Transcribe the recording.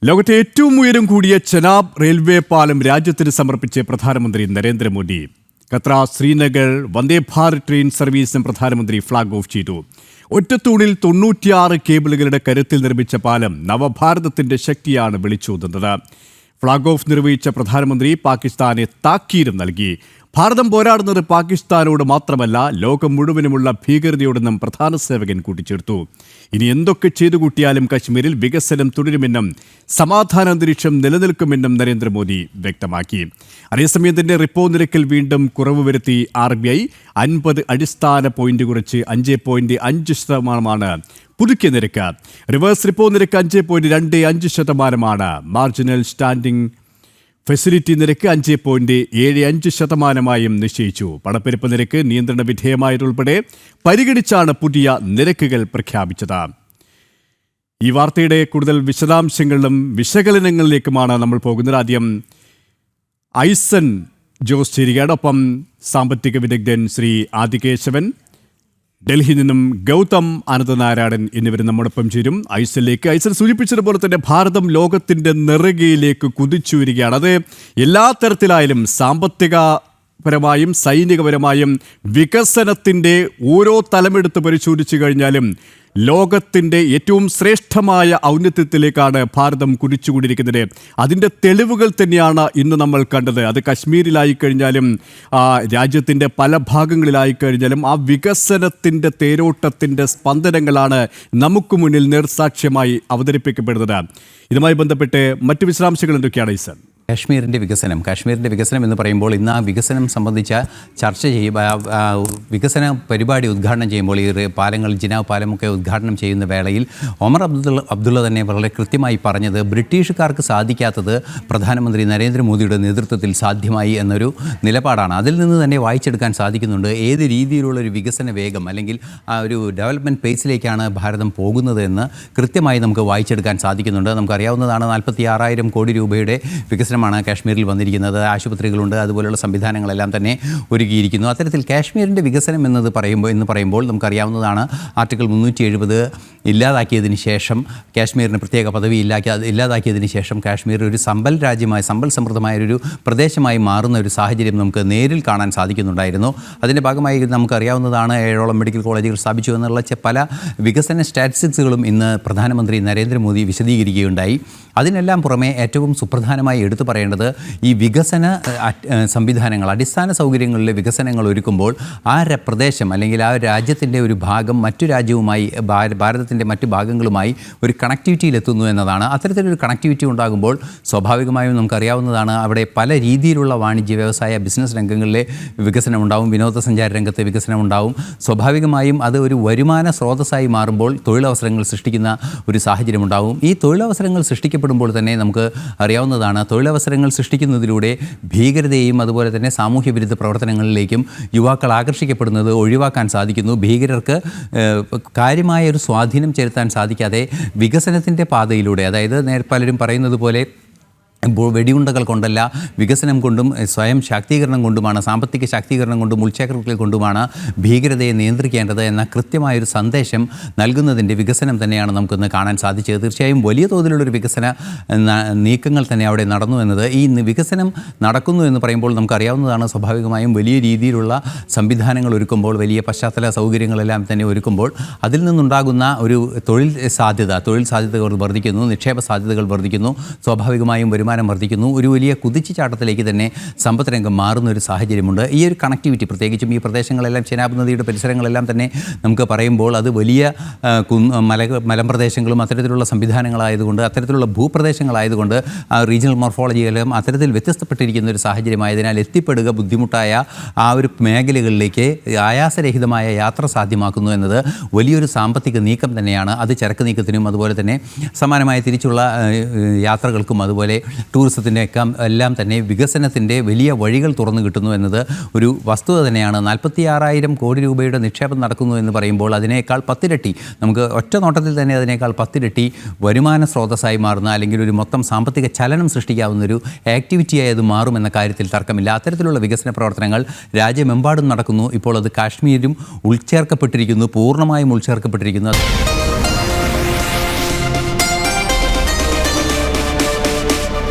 ലോകത്തെ ഏറ്റവും ഉയരം കൂടിയ ചെനാബ് റെയിൽവേ പാലം രാജ്യത്തിന് സമർപ്പിച്ച് പ്രധാനമന്ത്രി നരേന്ദ്രമോദി. ഖത്ര ശ്രീനഗർ വന്ദേ ഭാരത് ട്രെയിൻ സർവീസും പ്രധാനമന്ത്രി ഫ്ളാഗ് ഓഫ് ചെയ്തു. ഒറ്റത്തൂണിൽ 96 കേബിളുകളുടെ കരുത്തിൽ നിർമ്മിച്ച പാലം നവഭാരതത്തിന്റെ ശക്തിയാണ് വിളിച്ചോതുന്നത്. ഫ്ളാഗ് ഓഫ് നിർവഹിച്ച പ്രധാനമന്ത്രി പാകിസ്ഥാനെ താക്കീതും നൽകി. ഭാരതം പോരാടുന്നത് പാകിസ്ഥാനോട് മാത്രമല്ല, ലോകം മുഴുവനുമുള്ള ഭീകരതയോടെന്നും പ്രധാന സേവകൻ കൂട്ടിച്ചേർത്തു. ഇനി എന്തൊക്കെ ചെയ്തു കൂട്ടിയാലും കശ്മീരിൽ വികസനം തുടരുമെന്നും സമാധാന അന്തരീക്ഷം നിലനിൽക്കുമെന്നും നരേന്ദ്രമോദി വ്യക്തമാക്കി. അതേസമയം തന്നെ റിപ്പോ നിരക്കിൽ വീണ്ടും കുറവ് വരുത്തി RBI 50 അടിസ്ഥാന പോയിന്റ് കുറച്ച് 5.5% പുതുക്കിയ നിരക്ക്. റിവേഴ്സ് റിപ്പോ നിരക്ക് 5.25%. മാർജിനൽ സ്റ്റാൻഡിംഗ് ഫെസിലിറ്റി നിരക്ക് 5.75% നിശ്ചയിച്ചു. പണപ്പെരുപ്പ് നിരക്ക് നിയന്ത്രണ വിധേയമായതുൾപ്പെടെ പരിഗണിച്ചാണ് പുതിയ നിരക്കുകൾ പ്രഖ്യാപിച്ചത്. ഈ വാർത്തയുടെ കൂടുതൽ വിശദാംശങ്ങളിലും വിശകലനങ്ങളിലേക്കുമാണ് നമ്മൾ പോകുന്നത്. ആദ്യം ഐസൻ ജോസ് ചേരുകയാണ്. ഒപ്പം സാമ്പത്തിക വിദഗ്ധൻ ശ്രീ ആദികേശവൻ, ഡൽഹിയിൽ നിന്നും ഗൗതം അനന്തനാരായണൻ എന്നിവർ നമ്മോടൊപ്പം ചേരും. ഐസൻ സൂചിപ്പിച്ചതുപോലെ തന്നെ ഭാരതം ലോകത്തിന്റെ നെറുകയിലേക്ക് കുതിച്ചു വരികയാണ്. അത് എല്ലാ തരത്തിലായാലും സാമ്പത്തികപരമായും സൈനികപരമായും വികസനത്തിന്റെ ഓരോ തലമെടുത്ത് പരിശോധിച്ചു കഴിഞ്ഞാലും ലോകത്തിന്റെ ഏറ്റവും ശ്രേഷ്ഠമായ ഔന്നത്യത്തിലേക്കാണ് ഭാരതം കുതിച്ചുകൊണ്ടിരിക്കുന്നത്. അതിൻ്റെ തെളിവുകൾ തന്നെയാണ് ഇന്ന് നമ്മൾ കണ്ടത്. അത് കശ്മീരിലായി കഴിഞ്ഞാലും രാജ്യത്തിൻ്റെ പല ഭാഗങ്ങളിലായി കഴിഞ്ഞാലും ആ വികസനത്തിൻ്റെ തേരോട്ടത്തിൻ്റെ സ്പന്ദനങ്ങളാണ് നമുക്ക് മുന്നിൽ നേർസാക്ഷ്യമായി അവതരിപ്പിക്കപ്പെടുന്നത്. ഇതുമായി ബന്ധപ്പെട്ട് മറ്റു വിശദാംശങ്ങൾ എന്തൊക്കെയാണ് ഈസൻ? കാശ്മീരിൻ്റെ വികസനം എന്ന് പറയുമ്പോൾ ഇന്ന് ആ വികസനം സംബന്ധിച്ച ചർച്ച വികസന പരിപാടി ഉദ്ഘാടനം ചെയ്യുമ്പോൾ ഈ പാലങ്ങൾ ജിനാബ് പാലമൊക്കെ ഉദ്ഘാടനം ചെയ്യുന്ന വേളയിൽ ഒമർ അബ്ദുള്ള തന്നെ വളരെ കൃത്യമായി പറഞ്ഞത് ബ്രിട്ടീഷുകാർക്ക് സാധിക്കാത്തത് പ്രധാനമന്ത്രി നരേന്ദ്രമോദിയുടെ നേതൃത്വത്തിൽ സാധ്യമായി എന്നൊരു നിലപാടാണ്. അതിൽ നിന്ന് തന്നെ വായിച്ചെടുക്കാൻ സാധിക്കുന്നുണ്ട് ഏത് രീതിയിലുള്ളൊരു വികസന വേഗം അല്ലെങ്കിൽ ആ ഒരു ഡെവലപ്മെൻറ്റ് പേസിലേക്കാണ് ഭാരതം പോകുന്നത് എന്ന് കൃത്യമായി നമുക്ക് വായിച്ചെടുക്കാൻ സാധിക്കുന്നുണ്ട്. നമുക്കറിയാവുന്നതാണ് 46,000 കോടി രൂപയുടെ വികസനം കാശ്മീരിൽ വന്നിരിക്കുന്നത്. ആശുപത്രികളുണ്ട്, അതുപോലെയുള്ള സംവിധാനങ്ങളെല്ലാം തന്നെ ഒരുക്കിയിരിക്കുന്നു. അത്തരത്തിൽ കാശ്മീരിൻ്റെ വികസനം എന്ന് പറയുമ്പോൾ നമുക്കറിയാവുന്നതാണ് ആർട്ടിക്കിൾ 370 ഇല്ലാതാക്കിയതിന് ശേഷം, കാശ്മീരിന് പ്രത്യേക പദവി ഇല്ലാതാക്കിയതിന് ശേഷം കാശ്മീർ ഒരു സമ്പൽ സമൃദ്ധമായൊരു പ്രദേശമായി മാറുന്ന ഒരു സാഹചര്യം നമുക്ക് നേരിൽ കാണാൻ സാധിക്കുന്നുണ്ടായിരുന്നു. അതിൻ്റെ ഭാഗമായി നമുക്കറിയാവുന്നതാണ് 7ഓളം മെഡിക്കൽ കോളേജുകൾ സ്ഥാപിച്ചു എന്നുള്ള പല വികസന സ്റ്റാറ്റിസ്റ്റിക്സുകളും ഇന്ന് പ്രധാനമന്ത്രി നരേന്ദ്രമോദി വിശദീകരിക്കുകയുണ്ടായി. അതിനെല്ലാം പുറമെ ഏറ്റവും സുപ്രധാനമായി എടുത്തു പറയേണ്ടത് ഈ വികസന സംവിധാനങ്ങൾ, അടിസ്ഥാന സൗകര്യങ്ങളിലെ വികസനങ്ങൾ ഒരുക്കുമ്പോൾ ആ പ്രദേശം അല്ലെങ്കിൽ ആ രാജ്യത്തിൻ്റെ ഒരു ഭാഗം മറ്റു രാജ്യവുമായി, ഭാരതത്തിൻ്റെ മറ്റു ഭാഗങ്ങളുമായി ഒരു കണക്ടിവിറ്റിയിലെത്തുന്നു എന്നതാണ്. അത്തരത്തിലൊരു കണക്ടിവിറ്റി ഉണ്ടാകുമ്പോൾ സ്വാഭാവികമായും നമുക്കറിയാവുന്നതാണ് അവിടെ പല രീതിയിലുള്ള വാണിജ്യ വ്യവസായ ബിസിനസ് രംഗങ്ങളിലെ വികസനം ഉണ്ടാവും, വിനോദസഞ്ചാര രംഗത്തെ വികസനം ഉണ്ടാവും. സ്വാഭാവികമായും അത് ഒരു വരുമാന സ്രോതസ്സായി മാറുമ്പോൾ തൊഴിലവസരങ്ങൾ സൃഷ്ടിക്കുന്ന ഒരു സാഹചര്യം ഉണ്ടാവും. ഈ തൊഴിലവസരങ്ങൾ സൃഷ്ടിക്കപ്പെടുമ്പോൾ തന്നെ നമുക്ക് അറിയാവുന്നതാണ് തൊഴിലവസരങ്ങൾ സൃഷ്ടിക്കുന്നതിലൂടെ ഭീകരതയെയും അതുപോലെ തന്നെ സാമൂഹ്യ വിരുദ്ധ പ്രവർത്തനങ്ങളിലേക്കും യുവാക്കൾ ആകർഷിക്കപ്പെടുന്നത് ഒഴിവാക്കാൻ സാധിക്കുന്നു. ഭീകരർക്ക് കാര്യമായ ഒരു സ്വാധീനം ചെലുത്താൻ സാധിക്കാതെ വികസനത്തിൻ്റെ പാതയിലൂടെ, അതായത് പലരും പറയുന്നത് പോലെ വെടിയുണ്ടകൾ കൊണ്ടല്ല, വികസനം കൊണ്ടും സ്വയം ശാക്തീകരണം കൊണ്ടുമാണ്, സാമ്പത്തിക ശാക്തീകരണം കൊണ്ടും ഉൾച്ചേർക്കൽ കൊണ്ടുമാണ് ഭീകരതയെ നിയന്ത്രിക്കേണ്ടത് എന്ന കൃത്യമായൊരു സന്ദേശം നൽകുന്നതിൻ്റെ വികസനം തന്നെയാണ് നമുക്കിന്ന് കാണാൻ സാധിച്ചത്. തീർച്ചയായും വലിയ തോതിലുള്ളൊരു വികസന നീക്കങ്ങൾ തന്നെ അവിടെ നടന്നു എന്നത്. ഈ വികസനം നടക്കുന്നു എന്ന് പറയുമ്പോൾ നമുക്കറിയാവുന്നതാണ് സ്വാഭാവികമായും വലിയ രീതിയിലുള്ള സംവിധാനങ്ങൾ ഒരുക്കുമ്പോൾ, വലിയ പശ്ചാത്തല സൗകര്യങ്ങളെല്ലാം തന്നെ ഒരുക്കുമ്പോൾ അതിൽ നിന്നുണ്ടാകുന്ന ഒരു തൊഴിൽ സാധ്യതകൾ വർദ്ധിക്കുന്നു, നിക്ഷേപ സാധ്യതകൾ വർദ്ധിക്കുന്നു, സ്വാഭാവികമായും വരുമാനം വർദ്ധിക്കുന്നു. ഒരു വലിയ കുതിച്ചുചാട്ടത്തിലേക്ക് തന്നെ സമ്പദ് രംഗം മാറുന്ന ഒരു സാഹചര്യമുണ്ട്. ഈ ഒരു കണക്ടിവിറ്റി, പ്രത്യേകിച്ചും ഈ പ്രദേശങ്ങളെല്ലാം ചെനാബ് നദിയുടെ പരിസരങ്ങളെല്ലാം തന്നെ നമുക്ക് പറയുമ്പോൾ അത് വലിയ മലമ്പ്രദേശങ്ങളും അത്തരത്തിലുള്ള സംവിധാനങ്ങളായതുകൊണ്ട്, അത്തരത്തിലുള്ള ഭൂപ്രദേശങ്ങളായതുകൊണ്ട് റീജിയണൽ മോർഫോളജിയെല്ലാം അത്തരത്തിൽ വ്യത്യസ്തപ്പെട്ടിരിക്കുന്ന ഒരു സാഹചര്യമായതിനാൽ എത്തിപ്പെടുക ബുദ്ധിമുട്ടായ ആ ഒരു മേഖലകളിലേക്ക് ആയാസരഹിതമായ യാത്ര സാധ്യമാക്കുന്നു എന്നത് വലിയൊരു സാമ്പത്തിക നീക്കം തന്നെയാണ്. അത് ചരക്ക് നീക്കത്തിനും അതുപോലെ തന്നെ സമാനമായ തിരിച്ചുള്ള യാത്രകൾക്കും അതുപോലെ ടൂറിസത്തിൻ്റെ എല്ലാം തന്നെ വികസനത്തിൻ്റെ വലിയ വഴികൾ തുറന്നു കിട്ടുന്നു എന്നത് ഒരു വസ്തുത തന്നെയാണ്. 46,000 കോടി രൂപയുടെ നിക്ഷേപം നടക്കുന്നു എന്ന് പറയുമ്പോൾ അതിനേക്കാൾ 10 ഇരട്ടി, നമുക്ക് ഒറ്റ നോട്ടത്തിൽ തന്നെ അതിനേക്കാൾ 10 ഇരട്ടി വരുമാന സ്രോതസ്സായി മാറുന്ന, അല്ലെങ്കിൽ ഒരു മൊത്തം സാമ്പത്തിക ചലനം സൃഷ്ടിക്കാവുന്നൊരു ആക്ടിവിറ്റിയായി അത് മാറുമെന്ന കാര്യത്തിൽ തർക്കമില്ല. അത്തരത്തിലുള്ള വികസന പ്രവർത്തനങ്ങൾ രാജ്യമെമ്പാടും നടക്കുന്നു. ഇപ്പോൾ അത് കാശ്മീരും പൂർണ്ണമായും ഉൾച്ചേർക്കപ്പെട്ടിരിക്കുന്നു.